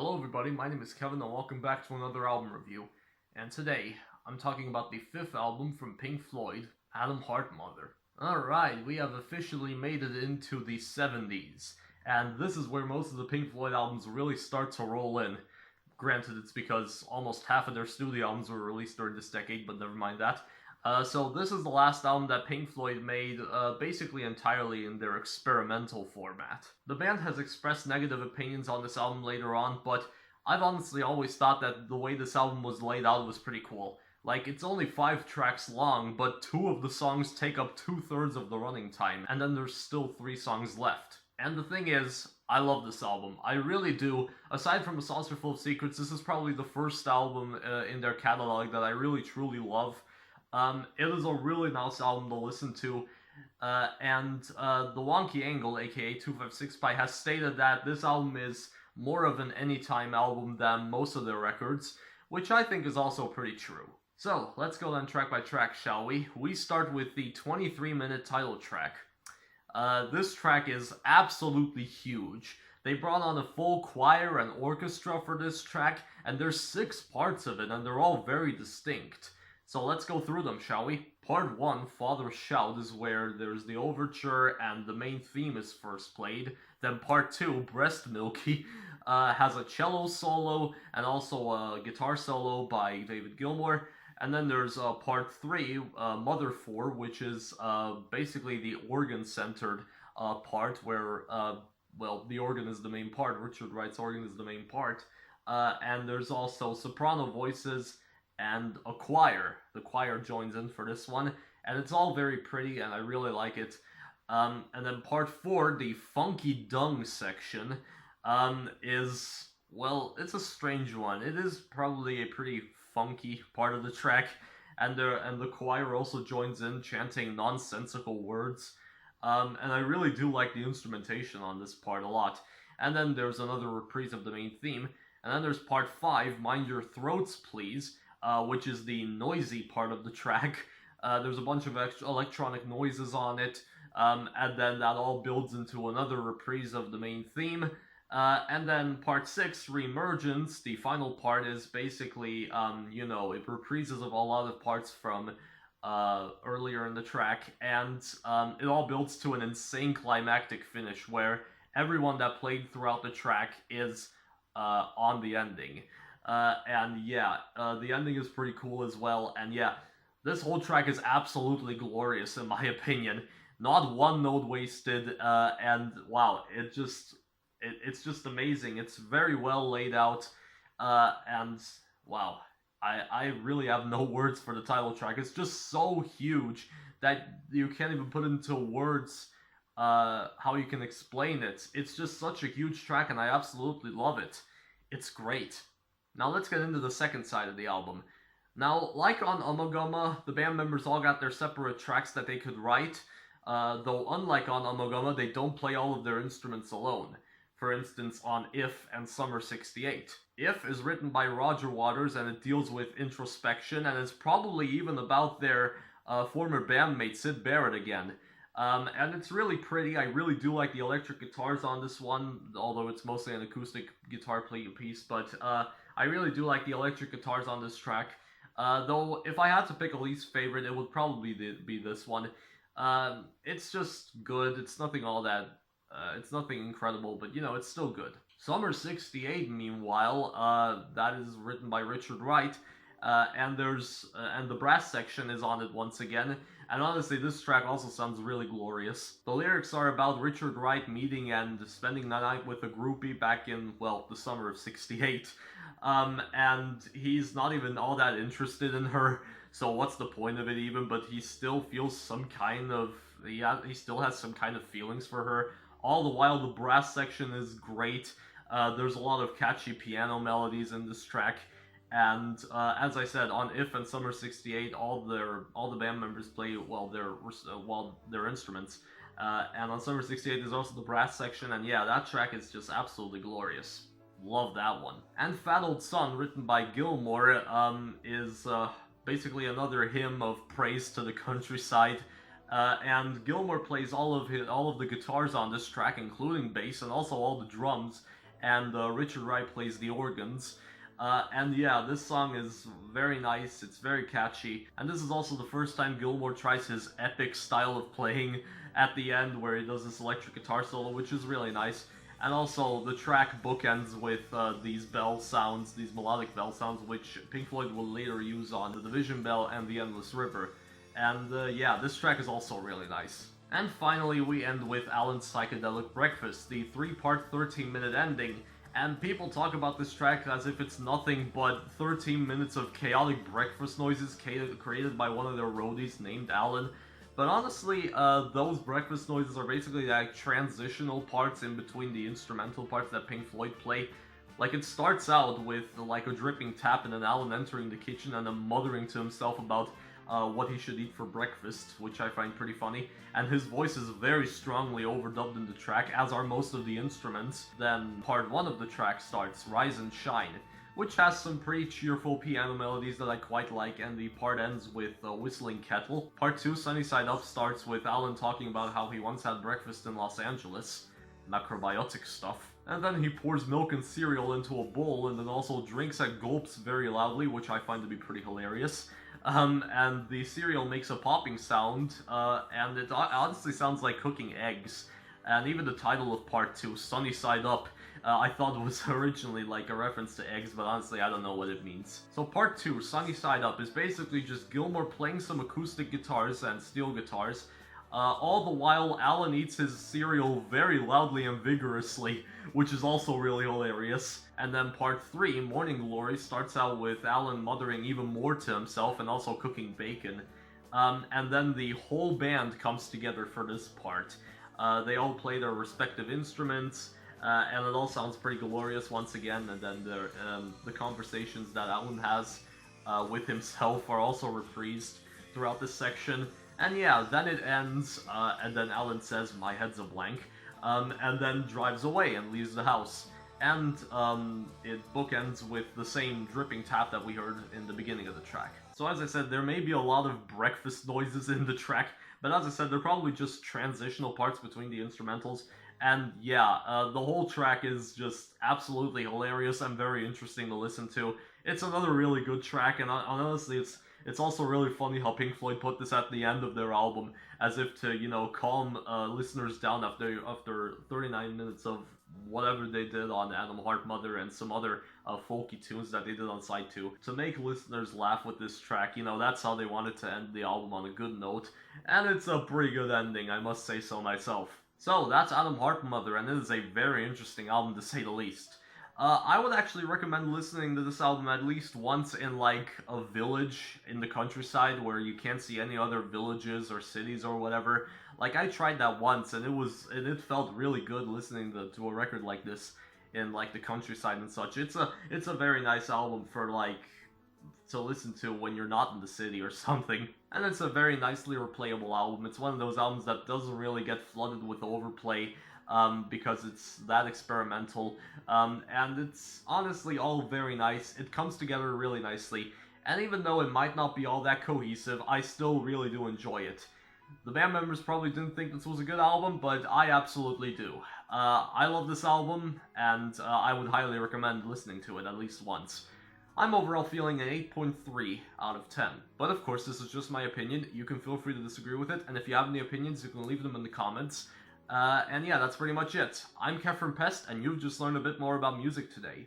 Hello everybody, my name is Kevin and welcome back to another album review. And today, I'm talking about the fifth album from Pink Floyd, Atom Heart Mother. Alright, we have officially made it into the 70s, and this is where most of the Pink Floyd albums really start to roll in. Granted, it's because almost half of their studio albums were released during this decade, but never mind that. So this is the last album that Pink Floyd made basically entirely in their experimental format. The band has expressed negative opinions on this album later on, but I've honestly always thought that the way this album was laid out was pretty cool. Like, it's only 5 tracks long, but 2 of the songs take up 2/3 of the running time, and then there's still 3 songs left. And the thing is, I love this album. I really do. Aside from A Saucer Full of Secrets, this is probably the first album in their catalog that I really truly love. It is a really nice album to listen to, and The Wonky Angle, aka 256 Pi, has stated that this album is more of an anytime album than most of their records, which I think is also pretty true. So, let's go then track by track, shall we? We start with the 23-minute title track. This track is absolutely huge. They brought on a full choir and orchestra for this track, and there's 6 parts of it, and they're all very distinct. So let's go through them, shall we? Part 1, Father's Shout, is where there's the overture and the main theme is first played. Then Part 2, Breast Milky, has a cello solo and also a guitar solo by David Gilmour. And then there's Part 3, Mother 4, which is basically the organ-centered part where, well, the organ is the main part. Richard Wright's organ is the main part. And there's also soprano voices and a choir. The choir joins in for this one, and it's all very pretty, and I really like it. And then Part 4, the Funky Dung section, is, well, it's a strange one. It is probably a pretty funky part of the track, and the choir also joins in, chanting nonsensical words. And I really do like the instrumentation on this part a lot. And then there's another reprise of the main theme, and then there's Part 5, Mind Your Throats Please, which is the noisy part of the track. There's a bunch of extra electronic noises on it, and then that all builds into another reprise of the main theme. And then Part 6, Reemergence, the final part, is basically, it reprises of a lot of parts from earlier in the track, and it all builds to an insane climactic finish where everyone that played throughout the track is on the ending. And yeah, the ending is pretty cool as well, and yeah, this whole track is absolutely glorious in my opinion. Not one note wasted, and wow, it's just amazing. It's very well laid out, and wow, I really have no words for the title track. It's just so huge that you can't even put into words how you can explain it. It's just such a huge track, and I absolutely love it. It's great. Now let's get into the second side of the album. Now, like on Ummagumma, the band members all got their separate tracks that they could write, though unlike on Ummagumma, they don't play all of their instruments alone. For instance, on If and Summer 68. If is written by Roger Waters, and it deals with introspection, and it's probably even about their former bandmate Syd Barrett again. And it's really pretty. I really do like the electric guitars on this one, although it's mostly an acoustic guitar piece, but I really do like the electric guitars on this track. Though, if I had to pick a least favorite, it would probably be this one. It's just good. It's nothing all that... it's nothing incredible, but, it's still good. Summer 68, meanwhile, that is written by Richard Wright, and the brass section is on it once again. And honestly, this track also sounds really glorious. The lyrics are about Richard Wright meeting and spending the night with a groupie back in, well, the summer of 68. And he's not even all that interested in her, so what's the point of it even? But he still feels some kind of... he still has some kind of feelings for her. All the while, the brass section is great. There's a lot of catchy piano melodies in this track. And as I said, on If and Summer 68, all the band members play their instruments. And on Summer 68, there's also the brass section, and yeah, that track is just absolutely glorious. Love that one. And Fat Old Son, written by Gilmour, is basically another hymn of praise to the countryside. And Gilmour plays all of the guitars on this track, including bass, and also all the drums. and Richard Wright plays the organs. And yeah, this song is very nice, it's very catchy, and this is also the first time Gilmour tries his epic style of playing at the end, where he does this electric guitar solo, which is really nice. And also, the track bookends with these bell sounds, these melodic bell sounds, which Pink Floyd will later use on The Division Bell and The Endless River. And yeah, this track is also really nice. And finally, we end with Alan's Psychedelic Breakfast, the 3-part 13-minute ending. And people talk about this track as if it's nothing but 13 minutes of chaotic breakfast noises created by one of their roadies named Alan. But honestly, those breakfast noises are basically like transitional parts in between the instrumental parts that Pink Floyd play. Like, it starts out with like a dripping tap and then Alan entering the kitchen and then muttering to himself about what he should eat for breakfast, which I find pretty funny. And his voice is very strongly overdubbed in the track, as are most of the instruments. Then part 1 of the track starts, Rise and Shine, which has some pretty cheerful piano melodies that I quite like, and the part ends with Whistling Kettle. Part 2, Sunny Side Up, starts with Alan talking about how he once had breakfast in Los Angeles. Macrobiotic stuff. And then he pours milk and cereal into a bowl, and then also drinks at gulps very loudly, which I find to be pretty hilarious. And the cereal makes a popping sound, and it honestly sounds like cooking eggs. And even the title of part 2, Sunny Side Up, I thought was originally like a reference to eggs, but honestly I don't know what it means. So part 2, Sunny Side Up, is basically just Gilmour playing some acoustic guitars and steel guitars, all the while Alan eats his cereal very loudly and vigorously, which is also really hilarious. And then part 3, Morning Glory, starts out with Alan muttering even more to himself and also cooking bacon. And then the whole band comes together for this part. They all play their respective instruments, and it all sounds pretty glorious once again. And then the conversations that Alan has with himself are also reprised throughout this section. And yeah, then it ends, and then Alan says, "My head's a blank," and then drives away and leaves the house. And it bookends with the same dripping tap that we heard in the beginning of the track. So as I said, there may be a lot of breakfast noises in the track, but as I said, they're probably just transitional parts between the instrumentals. And yeah, the whole track is just absolutely hilarious and very interesting to listen to. It's another really good track, and honestly, it's also really funny how Pink Floyd put this at the end of their album, as if to, you know, calm listeners down after 39 minutes of whatever they did on Animal Heart Mother and some other folky tunes that they did on side 2. To make listeners laugh with this track, you know, that's how they wanted to end the album, on a good note. And it's a pretty good ending, I must say so myself. So, that's Animal Heart Mother, and it is a very interesting album to say the least. I would actually recommend listening to this album at least once in, like, a village in the countryside where you can't see any other villages or cities or whatever. Like, I tried that once, and it felt really good listening to a record like this in, like, the countryside and such. It's a very nice album for, like, to listen to when you're not in the city or something. And it's a very nicely replayable album. It's one of those albums that doesn't really get flooded with overplay, because it's that experimental, and it's honestly all very nice. It comes together really nicely, and even though it might not be all that cohesive, I still really do enjoy it. The band members probably didn't think this was a good album, but I absolutely do. I love this album, and I would highly recommend listening to it at least once. I'm overall feeling an 8.3 out of 10. But of course, this is just my opinion. You can feel free to disagree with it, and if you have any opinions, you can leave them in the comments. And yeah, that's pretty much it. I'm Kev from Pest, and you've just learned a bit more about music today.